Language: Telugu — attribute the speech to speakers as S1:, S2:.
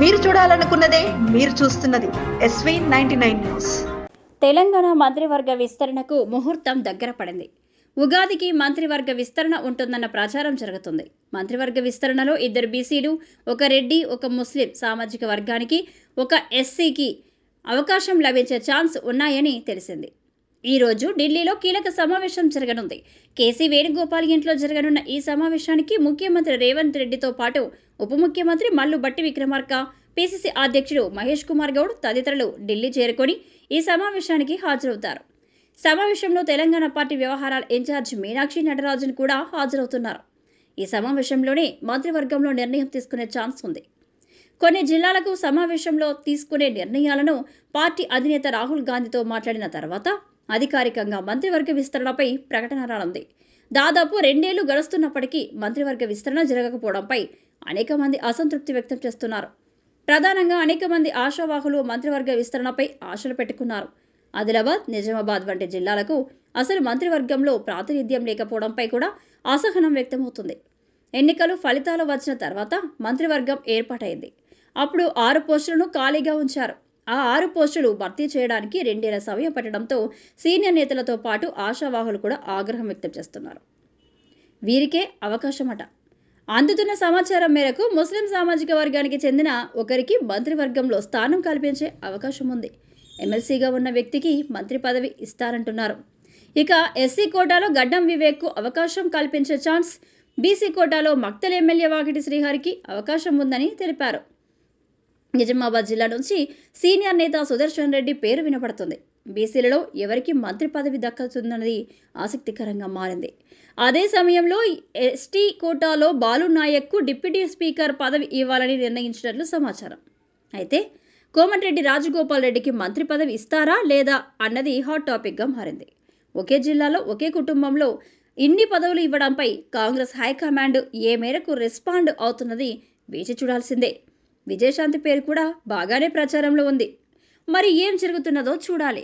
S1: మీరు చూడాలనుకున్నదే మీరు చూస్తున్నది SV99 న్యూస్.
S2: తెలంగాణ మంత్రివర్గ విస్తరణకు ముహూర్తం దగ్గర పడింది. ఉగాదికి మంత్రివర్గ విస్తరణ ఉంటుందన్న ప్రచారం జరుగుతుంది. మంత్రివర్గ విస్తరణలో 2 బీసీలు, 1 రెడ్డి, 1 ముస్లిం సామాజిక వర్గానికి, 1 ఎస్సీకి అవకాశం లభించే ఛాన్స్ ఉన్నాయని తెలిసింది. ఈరోజు ఢిల్లీలో కీలక సమావేశం జరగనుంది. కేసీ వేణుగోపాల్ ఇంట్లో జరగనున్న ఈ సమావేశానికి ముఖ్యమంత్రి రేవంత్ రెడ్డితో పాటు ఉప ముఖ్యమంత్రి మల్లు భట్టి విక్రమార్క, పీసీసీ అధ్యక్షుడు మహేష్ కుమార్ గౌడ్ తదితరులు ఢిల్లీ చేరుకొని ఈ సమావేశానికి హాజరవుతారు. సమావేశంలో తెలంగాణ పార్టీ వ్యవహారాల ఇన్ఛార్జ్ మీనాక్షి నటరాజన్ కూడా హాజరవుతున్నారు. ఈ సమావేశంలోనే మంత్రివర్గంలో నిర్ణయం తీసుకునే ఛాన్స్ ఉంది. కొన్ని జిల్లాలకు సమావేశంలో తీసుకునే నిర్ణయాలను పార్టీ అధినేత రాహుల్ గాంధీతో మాట్లాడిన తర్వాత అధికారికంగా మంత్రివర్గ విస్తరణపై ప్రకటన రానుంది. దాదాపు 2 ఏళ్లు గడుస్తున్నప్పటికీ మంత్రివర్గ విస్తరణ జరగకపోవడంపై అనేక మంది అసంతృప్తి వ్యక్తం చేస్తున్నారు. ప్రధానంగా అనేక మంది ఆశావాహులు మంత్రివర్గ విస్తరణపై ఆశలు పెట్టుకున్నారు. ఆదిలాబాద్, నిజామాబాద్ వంటి జిల్లాలకు అసలు మంత్రివర్గంలో ప్రాతినిధ్యం లేకపోవడంపై కూడా అసహనం వ్యక్తమవుతుంది. ఎన్నికలు ఫలితాలు వచ్చిన తర్వాత మంత్రివర్గం ఏర్పాటైంది. అప్పుడు 6 పోస్టులను ఖాళీగా ఉంచారు. ఆ 6 పోస్టులు భర్తీ చేయడానికి 2 ఏళ్ల సమయం పట్టడంతో సీనియర్ నేతలతో పాటు ఆశావాహులు కూడా ఆగ్రహం వ్యక్తం చేస్తున్నారు. వీరికే అవకాశమట. అందుతున్న సమాచారం మేరకు ముస్లిం సామాజిక వర్గానికి చెందిన ఒకరికి మంత్రివర్గంలో స్థానం కల్పించే అవకాశం ఉంది. ఎమ్మెల్సీగా ఉన్న వ్యక్తికి మంత్రి పదవి ఇస్తారంటున్నారు. ఇక ఎస్సీ కోటాలో గడ్డం వివేక్కు అవకాశం కల్పించే ఛాన్స్, బీసీ కోటాలో మక్తల్ ఎమ్మెల్యే వాకిటి శ్రీహరికి అవకాశం ఉందని తెలిపారు. నిజామాబాద్ జిల్లా నుంచి సీనియర్ నేత సుదర్శన్ రెడ్డి పేరు వినపడుతుంది. బీసీలలో ఎవరికి మంత్రి పదవి దక్కుతుందన్నది ఆసక్తికరంగా మారింది. అదే సమయంలో ఎస్టీ కోటాలో బాలు నాయక్కు డిప్యూటీ స్పీకర్ పదవి ఇవ్వాలని నిర్ణయించినట్లు సమాచారం. అయితే కోమటిరెడ్డి రాజగోపాల్ రెడ్డికి మంత్రి పదవి ఇస్తారా లేదా అన్నది హాట్ టాపిక్గా మారింది. ఒకే జిల్లాలో ఒకే కుటుంబంలో ఇన్ని పదవులు ఇవ్వడంపై కాంగ్రెస్ హైకమాండ్ ఏ మేరకు రెస్పాండ్ అవుతున్నది వేచి చూడాల్సిందే. విజయశాంతి పేరు కూడా బాగానే ప్రచారంలో ఉంది. మరి ఏం జరుగుతున్నదో చూడాలి.